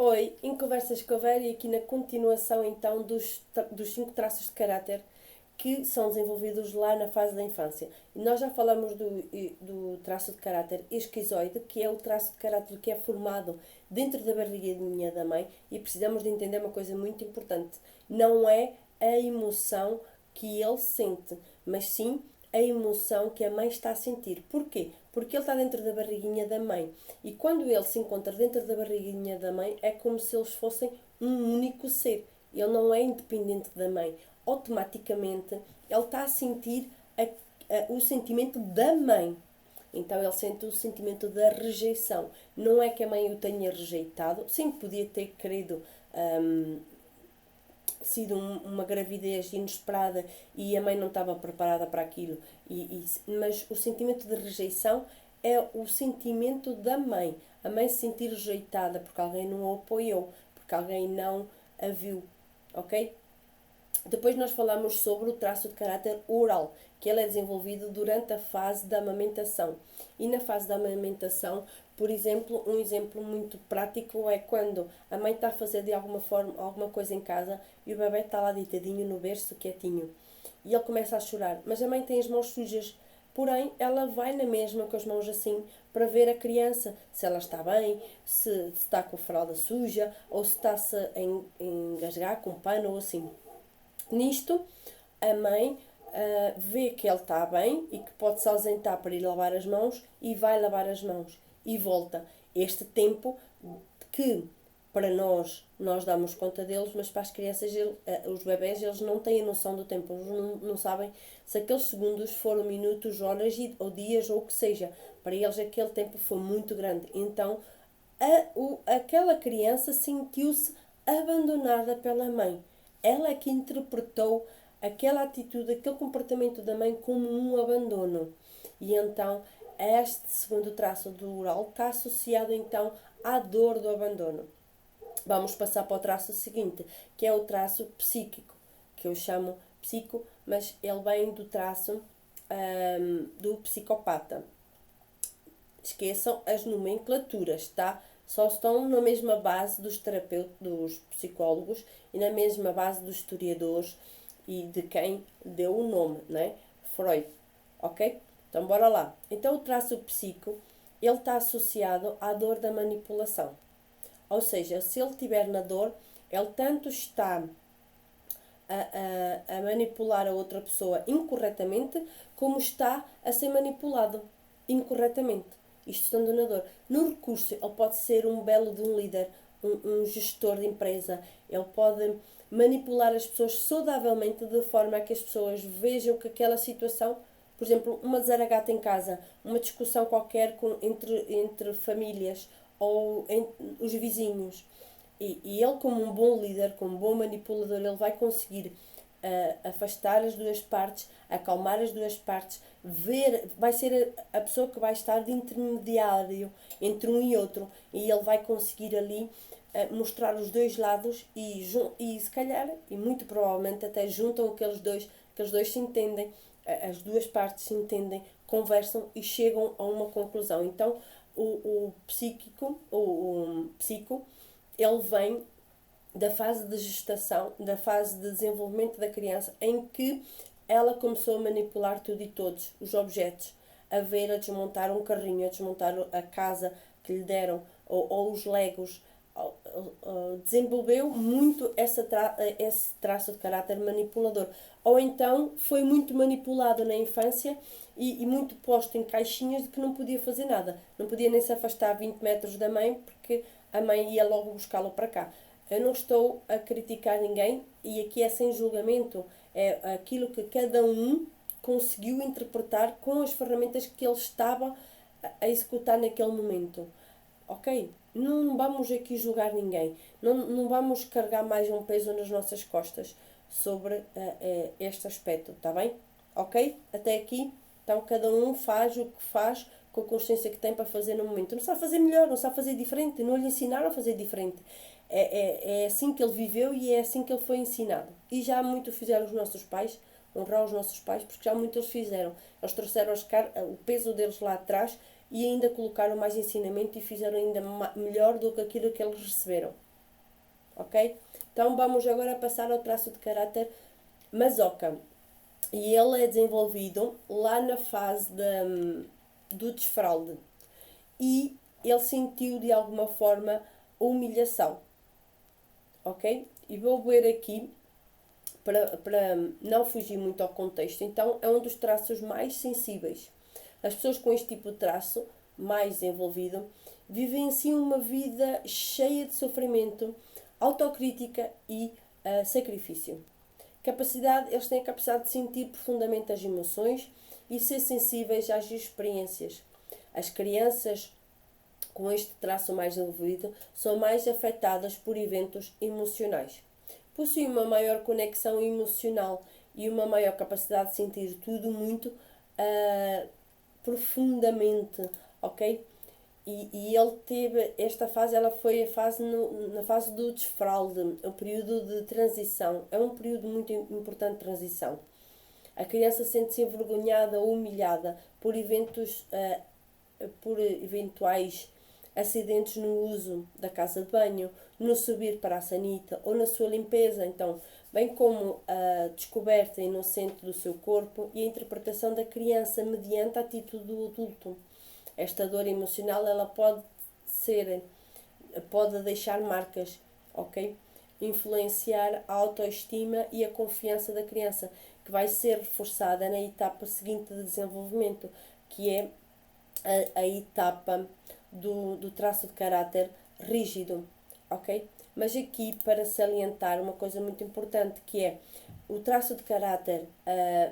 Oi, em Conversas com a Vera e aqui na continuação então dos 5 traços de caráter que são desenvolvidos lá na fase da infância. E nós já falamos do traço de caráter esquizoide, que é o traço de caráter que é formado dentro da barriguinha da mãe, e precisamos de entender uma coisa muito importante. Não é a emoção que ele sente, mas sim a emoção que a mãe está a sentir. Porquê? Porque ele está dentro da barriguinha da mãe. E quando ele se encontra dentro da barriguinha da mãe, é como se eles fossem um único ser. Ele não é independente da mãe. Automaticamente, ele está a sentir o sentimento da mãe. Então ele sente o sentimento da rejeição. Não é que a mãe o tenha rejeitado. Sim, podia ter querido sido uma gravidez inesperada e a mãe não estava preparada para aquilo. Mas o sentimento de rejeição é o sentimento da mãe. A mãe se sentir rejeitada porque alguém não a apoiou, porque alguém não a viu. Ok? Depois nós falamos sobre o traço de caráter oral, que ele é desenvolvido durante a fase da amamentação. E na fase da amamentação, por exemplo, um exemplo muito prático é quando a mãe está a fazer de alguma forma alguma coisa em casa e o bebê está lá deitadinho no berço, quietinho. E ele começa a chorar, mas a mãe tem as mãos sujas. Porém, ela vai na mesma com as mãos assim para ver a criança, se ela está bem, se está com a fralda suja ou se está-se a engasgar com pano ou assim. Nisto, a mãe vê que ele está bem e que pode se ausentar para ir lavar as mãos e vai lavar as mãos e volta. Este tempo que para nós damos conta deles, mas para as crianças, os bebés, eles não têm a noção do tempo, eles não sabem se aqueles segundos foram minutos, horas ou dias ou o que seja. Para eles aquele tempo foi muito grande. Então aquela criança sentiu-se abandonada pela mãe. Ela é que interpretou aquela atitude, aquele comportamento da mãe como um abandono. E então este segundo traço do oral está associado então à dor do abandono. Vamos passar para o traço seguinte, que é o traço psíquico, que eu chamo psico, mas ele vem do traço do psicopata. Esqueçam as nomenclaturas, tá? Só estão na mesma base dos terapeutas, dos psicólogos e na mesma base dos historiadores e de quem deu o nome, né? Freud, ok? Então bora lá. Então o traço psico, ele está associado à dor da manipulação. Ou seja, se ele estiver na dor, ele tanto está a manipular a outra pessoa incorretamente, como está a ser manipulado incorretamente. Isto estando na dor. No recurso, ele pode ser um belo de um líder, um gestor de empresa. Ele pode manipular as pessoas saudavelmente de forma a que as pessoas vejam que aquela situação, por exemplo, uma zaragata em casa, uma discussão qualquer entre famílias ou os vizinhos. E ele, como um bom líder, como um bom manipulador, ele vai conseguir afastar as duas partes, acalmar as duas partes, vai ser a pessoa que vai estar de intermediário entre um e outro, e ele vai conseguir ali mostrar os dois lados e se calhar, e muito provavelmente até juntam aqueles dois se entendem, as duas partes se entendem, conversam e chegam a uma conclusão. Então o psico, ele vem da fase de gestação, da fase de desenvolvimento da criança, em que ela começou a manipular tudo e todos os objetos, a ver, a desmontar um carrinho, a desmontar a casa que lhe deram, ou os legos. Desenvolveu muito esse traço de caráter manipulador. Ou então foi muito manipulado na infância e muito posto em caixinhas de que não podia fazer nada. Não podia nem se afastar 20 metros da mãe porque a mãe ia logo buscá-lo para cá. Eu não estou a criticar ninguém e aqui é sem julgamento. É aquilo que cada um conseguiu interpretar com as ferramentas que ele estava a executar naquele momento. Ok? Não vamos aqui julgar ninguém. Não vamos carregar mais um peso nas nossas costas sobre este aspecto, está bem? Ok? Até aqui. Então cada um faz o que faz com a consciência que tem para fazer no momento. Não sabe fazer melhor, não sabe fazer diferente. Não lhe ensinaram a fazer diferente. É assim que ele viveu e é assim que ele foi ensinado. E já muito fizeram os nossos pais, honrar os nossos pais, porque já muito eles fizeram. Eles trouxeram o peso deles lá atrás e ainda colocaram mais ensinamento e fizeram ainda melhor do que aquilo que eles receberam. ok? Então vamos agora passar ao traço de caráter Mazoca. E ele é desenvolvido lá na fase do desfralde. E ele sentiu de alguma forma humilhação, ok? E vou ver aqui, para não fugir muito ao contexto, então é um dos traços mais sensíveis. As pessoas com este tipo de traço, mais desenvolvido, vivenciam uma vida cheia de sofrimento, autocrítica e sacrifício. Eles têm a capacidade de sentir profundamente as emoções e ser sensíveis às experiências. As crianças com este traço mais desenvolvido são mais afetadas por eventos emocionais. Possuem uma maior conexão emocional e uma maior capacidade de sentir tudo muito profundamente, ok? E ele teve esta fase, ela foi a fase na fase do desfralde, o período de transição. É um período muito importante de transição. A criança sente-se envergonhada ou humilhada por eventuais acidentes no uso da casa de banho, no subir para a sanita ou na sua limpeza, então, bem como a descoberta inocente do seu corpo e a interpretação da criança mediante a atitude do adulto. Esta dor emocional ela pode deixar marcas, ok? Influenciar a autoestima e a confiança da criança, que vai ser reforçada na etapa seguinte de desenvolvimento, que é a etapa do traço de caráter rígido, ok? Mas aqui para salientar uma coisa muito importante, que é o traço de caráter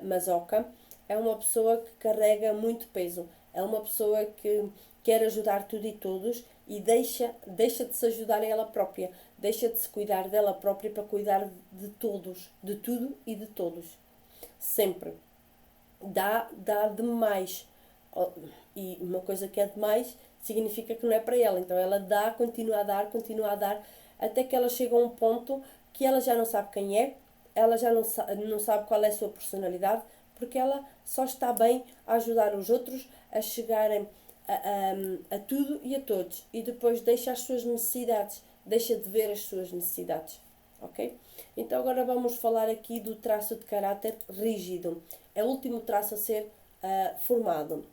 Mazoca é uma pessoa que carrega muito peso, é uma pessoa que quer ajudar tudo e todos e deixa de se ajudar a ela própria, deixa de se cuidar dela própria para cuidar de todos, de tudo e de todos. Sempre. Dá demais. E uma coisa que é demais significa que não é para ela. Então ela continua a dar, até que ela chega a um ponto que ela já não sabe quem é, ela já não sabe qual é a sua personalidade, porque ela só está bem a ajudar os outros a chegarem a tudo e a todos. E depois deixa as suas necessidades, deixa de ver as suas necessidades. Ok? Então agora vamos falar aqui do traço de caráter rígido. É o último traço a ser formado,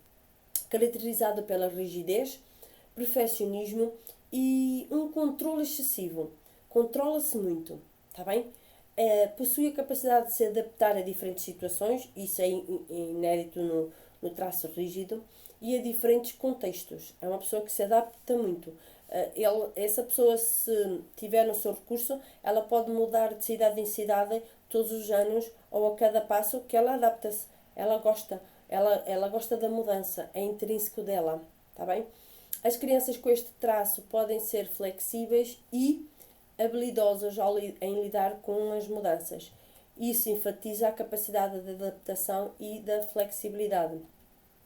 caracterizado pela rigidez, perfeccionismo e um controle excessivo. Controla-se muito, está bem? Possui a capacidade de se adaptar a diferentes situações, isso é inédito no traço rígido, e a diferentes contextos. É uma pessoa que se adapta muito. Essa pessoa, se tiver no seu recurso, ela pode mudar de cidade em cidade todos os anos ou a cada passo, que ela adapta-se. Ela gosta da mudança, é intrínseco dela, tá bem? As crianças com este traço podem ser flexíveis e habilidosas em lidar com as mudanças. Isso enfatiza a capacidade de adaptação e da flexibilidade.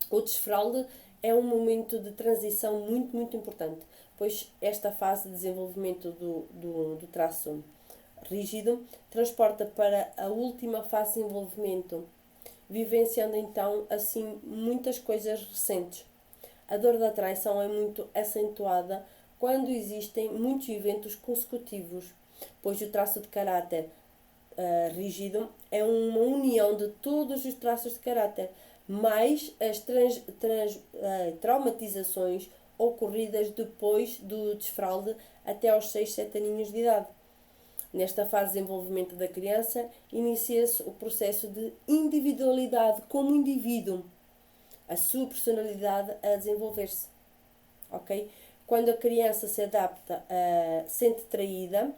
O desfralde é um momento de transição muito, muito importante, pois esta fase de desenvolvimento do traço rígido transporta para a última fase de desenvolvimento, vivenciando então assim muitas coisas recentes. A dor da traição é muito acentuada quando existem muitos eventos consecutivos, pois o traço de caráter rígido é uma união de todos os traços de caráter, mais as traumatizações ocorridas depois do desfralde até aos 6, 7 aninhos de idade. Nesta fase de desenvolvimento da criança, inicia-se o processo de individualidade como indivíduo, a sua personalidade a desenvolver-se. Ok? Quando a criança se adapta, sente traída,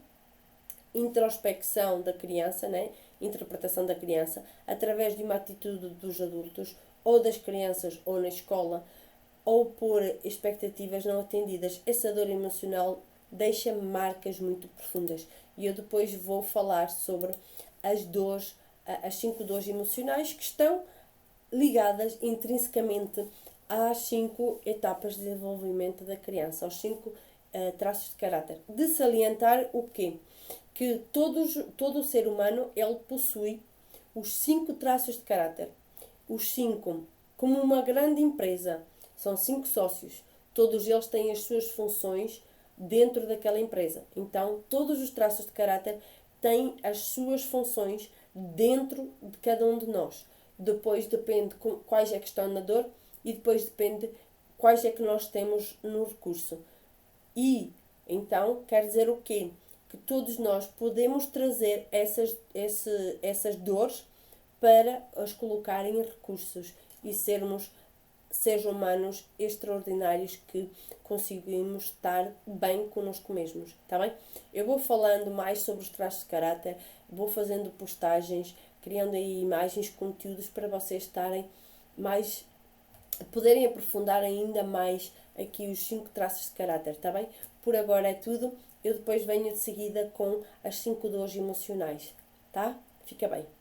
introspecção da criança, né? Interpretação da criança, através de uma atitude dos adultos, ou das crianças, ou na escola, ou por expectativas não atendidas. Essa dor emocional deixa marcas muito profundas. E eu depois vou falar sobre as 5 dores emocionais que estão ligadas intrinsecamente às 5 etapas de desenvolvimento da criança, aos 5 traços de caráter. De salientar o quê? Que todo o ser humano ele possui os 5 traços de caráter. Os 5, como uma grande empresa, são 5 sócios. Todos eles têm as suas funções dentro daquela empresa. Então, todos os traços de caráter têm as suas funções dentro de cada um de nós. Depois depende quais é que estão na dor e depois depende quais é que nós temos no recurso. E, então, quer dizer o quê? Que todos nós podemos trazer essas dores para as colocar em recursos e sermos seres humanos extraordinários que conseguimos estar bem connosco mesmos, tá bem? Eu vou falando mais sobre os traços de caráter, vou fazendo postagens, criando aí imagens, conteúdos para vocês estarem mais, poderem aprofundar ainda mais aqui os 5 traços de caráter, tá bem? Por agora é tudo, eu depois venho de seguida com as 5 dores emocionais, tá? Fica bem.